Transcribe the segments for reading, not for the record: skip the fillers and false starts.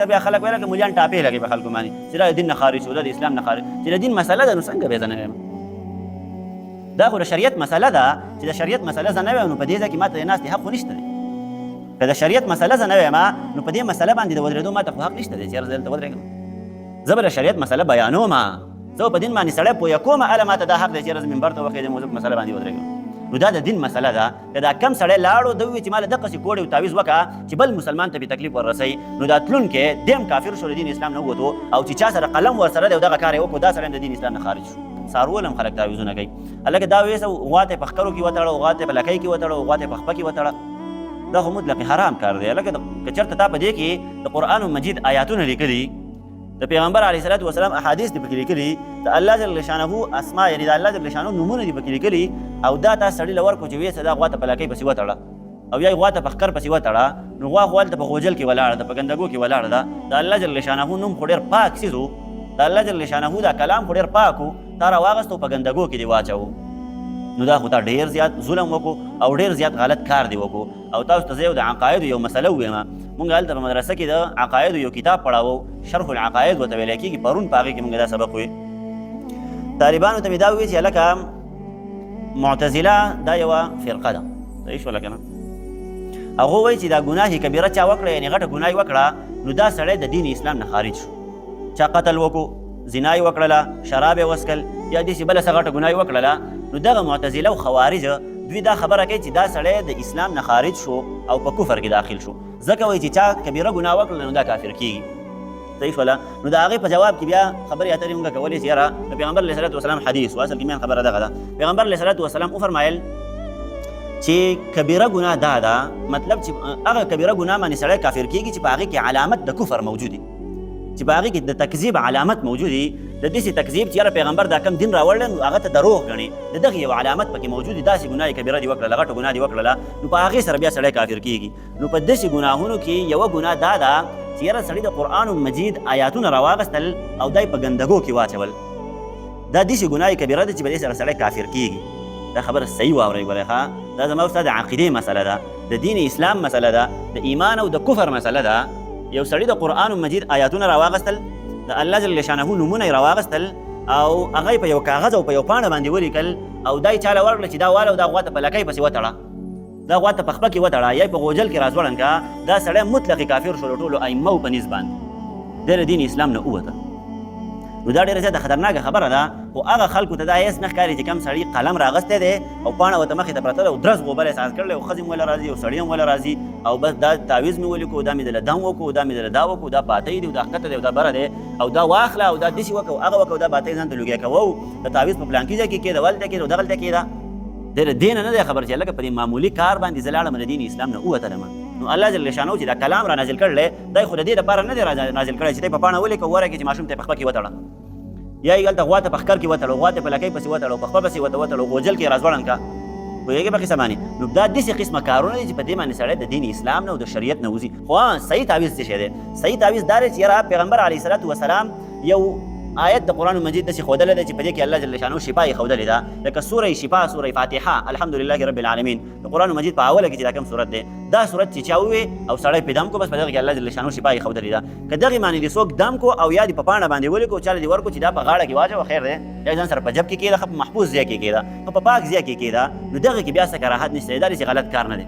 بیا خلک وایي لکه مولیان ټاپې لګوي په خلکو باندې چې دا د دین نه خارج شو، دا د اسلام نه خارج. چې د دین مسله ده نو څنګه به زه نه وایم؟ دا خو د شریعت مسله ده. چې د شریعت مسله زه نه وایم نو په دې ځای کې ما ته د ناستې حق خو نشته دی. که د شریعت مسله زه نه وایم نو په دې مسله باندې د ودرېدو ما ته خو حق نشته دی چې یاره زه دلته ودرېږم. زه به د شریعت مسله بیانوم، زه به په دین باندې سړی پویه کوم، هله ما ته دا حق دی چې یاره زه منبر ته وخېږم او زه په مسله باندې ودرېږم. نو دا د دین مسله ده. که دا کم سړی لاړو ده ووایي چې ما له دقسې کوډې او تعویض وکړه چې بل مسلمان ته بې تکلیف وررسوي، نو دا تلونکی دیم کافر شو، د دین اسلام نه ووتو. او چې چا سره قلم ورسره دی او دغه کار یې وکړو دا سړی د دین اسلام نه خارج شو. څاروول هم خلک تعویضونه کوي. هلکه دا وایي غوا ته یې په ښکرو کې وتړه، غوا ته یې په لکۍ کې وتړه، غوا ته یې په خپه کې وتړه. دا خو مطلق حرام کار دی. هلکه که چېرته تا په دې کې د قرآن مجید آیاتونه لیکلي، د پیغمبر علیه الصلاة والسلام احادیث دې پکې لیکلي، د الله جل شانه اسما یعنې د الله جل شانه نومونه دې پکې لیکلي، او دا تا سړي له ورکړو چې ویې دا غوا ته په لکۍ پسې وتړه او یا غوا ته په ښکر پسې وتړه، نو غوا خو هلته په غوجل کې ولاړه ده، په ګندګو کې ولاړه ده. د الله جل شانه نوم خو ډېر پاک څیز و، د الله جل شانه دا کلام خو ډېر پاک و، تا راواغست او په ګندګو کې دې واچوو. نو دا خو تا ډېر زیات ظلم وکړو او ډېر زیات غلط کار دې وکړو. او تاسو ته زه یو د عقایدو یو مسله ووایم. مونږ هلته په مدرسه کې د عقایدو یو کتاب پړاوو، شرح العقاید ورته ویلی کېږي. پرون په هغې کې مونږ دا سبق وی. طالبانو ته مې دا وویل چې هلکه معتزله دا یوه فرقه ده، صحیح شوله که نه؟ هغه وایي چې دا ګناه کبیره چا وکړه، یعنې غټه ګناه یې وکړه، نو دا سړی د دین اسلام نه خارج شو. چا قتل وکړو، زنا یې وکړله، شراب یې وڅکل، یا داسې بله څه غټه ګناه یې وکړله، نو دغه معتزله او خوارج دوی دا خبره کوي چې دا سړی د اسلام نه خارج شو او په کفر کې داخل شو. ځکه وایي چې چا کبیره ګناه وکړله نو دا کافر کېږي. صحیح شوله؟ نو د هغې په جواب کې بیا خبرې اترې مونږ کولې چې یاره د پیغمبر علیه صلات وسلام حدیث و، اصل کې مین خبره دغه ده. پیغمبر علیه صلات وسلام وفرمایل چې کبیره ګناه دا ده، مطلب چې هغه کبیره ګناه باندې سړی کافر کېږي چې په هغې کې علامت د کفر موجود وي، چې په هغې کې د تکذیب علامت موجود وي، د داسې تکذیب چې یاره پیغمبر دا کم دین راوړلی نو هغه ته دروغ ګڼي، د دغې یو علامت پکې موجود وي، داسې ګناه کبیره دې وکړله، غټه ګناه دې وکړله، نو په هغې سره بیا سړی کافر کېږي. نو په داسې ګناهونو کې یوه ګناه دا ده چې یاره سړي د قرآن مجید آیاتونه راواغستل او دا یې په ګندګو کې واچول، دا داسې ګناه کبیره ده چې په دې سره سړی کافر کېږي. دا خبره صحیح واورئ ګورئ ښه، دا زما ستا د عقیدې مسله ده، د دین اسلام مسله ده، د ایمان او د کفر مسله ده. یو سړي د قرآن مجید آیاتونه راواغستل، د الله جل شانه نومونه یې راواغستل او هغه یې په یو کاغذ او په یو پاڼه باندې ولیکل او دا یې چاله ورکړه چې دا واله او دا غوا ته په لکۍ پسې وتړه، دا غوا ته په خپه کې وتړه، یا یې په غوجل کې راځوړن که، دا سړی مطلق کافر شو د ټولو ائمو په نسبت باندې، دی د دین اسلام نه ووته. نو دا ډېره زیاته خطرناکه خبره ده. خو هغه خلکو ته دا هېڅ نه ښکاري چې کم سړي قلم راغستی دی او پاڼه ورته مخې ته پرته ده او درز غوبل یې ساز کړلی او ښځې مو وله راځي او سړي هم وله راځي او بس دا تعویض مې ولیکو، دا مې دله دم وکړو، دا مې دله دا وکړو، دا پاتی دی او دا ښکته دی او دا بره دی او دا واخله او دا داسې وکړه او هغه وکړه او دا پاتی ځان ته لوګی کوو، د تعویض په پلانکي ځای کې کېده، ولته کېده او دغلته کېده. دی د دې نه دی خبر چې هلکه په دې معمولي کار باندې زه لاړم د دین اسلام نه ووتلم. نو الله جل شانه چې دا کلام را نازل کړلی دی خو د دې دپاره نه دی نازل کړی چې دی په پاڼه ولیکه او ورکړي چې ماشوم ته یې په خپه کې وتړه، یا یې هلته غوا ته په ښکر کې وتړو، غوا ته په لکۍ پسې وتړو، په خپه پسې ورته وتړو، غوجل کې یې راځوړن که، پوهېږې په قصه باندې. نو دا داسې قسمه کارونه دي چې په دې باندې سړی د دین اسلام نه او د شریعت نه وځي. خو صحیح تعویض څه شی دی؟ صحیح تعویض دا دی چې یاره پیغمبر علیه صلات وسلام یو آیت د قرآن مجید داسې ښودلی دی چې په دې کې الله جل شانه شفا یې ښودلې ده، لکه سوره شفا، سوره فاتحه، الحمدلله رب العالمین، د قرآن مجید په اوله کې چې دا کوم صورت دی، دا صورت چې چا ووې او سړی پې دم کو، بس په دغه کې الله جل شانه شفا یې ښودلې ده. که دغې باندې دې څوک دم کو او یا دې په پاڼه باندې ولیکو او چا له دې ورکړو چې دا په غاړه کې واچوه خیر دی، یا ځان سره په جب کې کېده، ښه په محفوظ ځای کې کېده، ښه په پاک ځای کې کېده، نو دغې کې بیا څه کراهت نشته، دا داسې غلط کار نه دی.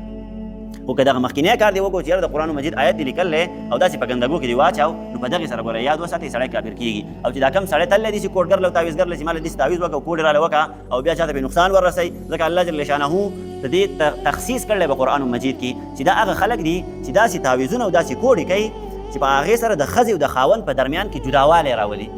خو که دغه مخکینی کار دی وکړو چې یاره د قرآن مجید آیت دې لیکلی او داسې په ګندګو کې دې واچاو، نو په دغې سره ګوره یاد وساتئ سړی کافر کېږي. او چې دا کم سړی تللی داسې کوډګر له او تعویضګر له چې ما له داسې تعویض وکړه او کوډ یې راله وکړه او بیا چاته پرې نقصان وررسوي، ځکه الله جل شانه د دې تخصیص کړلی په قرآن مجید کې چې دا هغه خلک دي چې داسې تعویضونه او داسې کوډې کوي چې په هغې سره د ښځې او د خاوند په درمیان کې جداوالی راولي،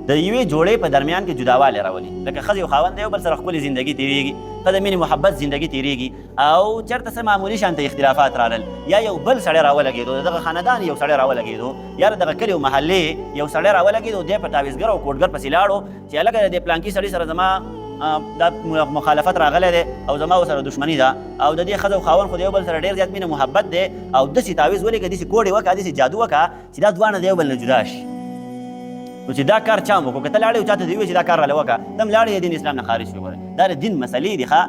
د یوې جوړې په درمیان کې جداوالی راولي، لکه ښځې او خاوند د یو بل سره ښکلې زندګي تېرېږي، ښه د مینې محبت زندګي تېرېږي او چېرته څه معمولي شانته اختلافات رالل، یا یو بل سړی راولګېدو، د دغه خاندان یو سړی راولګېدو، یا د دغه کلي او محلې یو سړی راولګېدو، دی په تعویضګر او کوډګر پسې لاړو چې هلکه د دې پلانکي سړي سره زما دا مخالفت راغلی دی او زما ورسره دښمني ده او د دې ښځه او خاوند خو د یو بل سره ډېر زیات مینه محبت دی او داسې تعویض ولیکه، داسې کوډ یې وکړه، داسې جادو وکړه چې دا دواړه د یو بل نه جدا شي. نو چې دا کار چا هم وکړو، که ته لاړې او چاته دې ووایي چې دا کار راله وکړه، ته هم لاړې د دین اسلام نه خارج شوې. ګورې دا د دین مسلې دي ښه،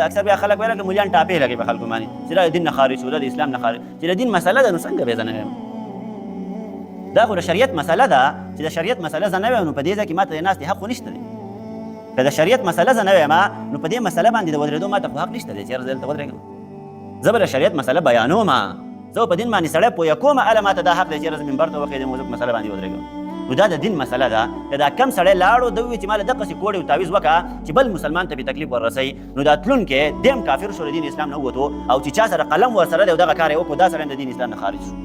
اکثر بیا خلک وایي لکه مولیان ټاپې لګوي په خلکو باندې چې دا د دین نه خارج شو، دا د اسلام نه خارج، چې د دین مسله ده نو څنګه به یې زه نه وایم؟ دا خو د شریعت مسله ده چې د شریعت مسله زه نه وایم نو په دې ځای کې ما ته د ناستې حق خو نشته دی. که د شریعت مسله زه نه وایم نو په دې مسله باندې د ودرېدو ما ته خو حق نشته دی چې یاره زه دلته ودرېږم. زه به د شریعت مسله بیانوم، زه په دین باندې سړی پویه کوم، هله ما ته دا حق دی چې یاره زه منبر ته وخېږم او زه په مسله باندې ودرېږم. نو دا د دین مسله ده. که دا کم سړی لاړو ده ووایي چې ما له دقسې کوډ او تعویض وکړه چې بل مسلمان ته بې تکلیف ورسوي، نو دا تلونکی دیم کافر شو، د دین اسلام نه ووتو، او چې چا سره قلم ورسره دی او دغه کار یې وکړو دا سړی د دین اسلام نه خارج شو.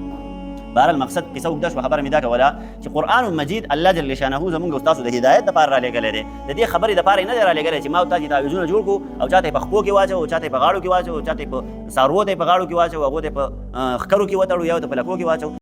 بهرحال مقصد قصه اوږده شوه، خبره مې دا کوله چې قرآن مجید الله جل شانه زمونږ او ستاسو د هدایت دپاره رالیږلی دی. د دې خبرې دپاره یې نه دی رالیږلی چې ما او تاسې تعویضونه جوړ کړو او چا ته یې په خپو کې واچو، چا ته یې په غاړو کې واچو، چا ته یې په څاروو ته یې په غاړو کې واچو، هغو ته یې په ښکرو کې وتړو یا په لکو کې واچو.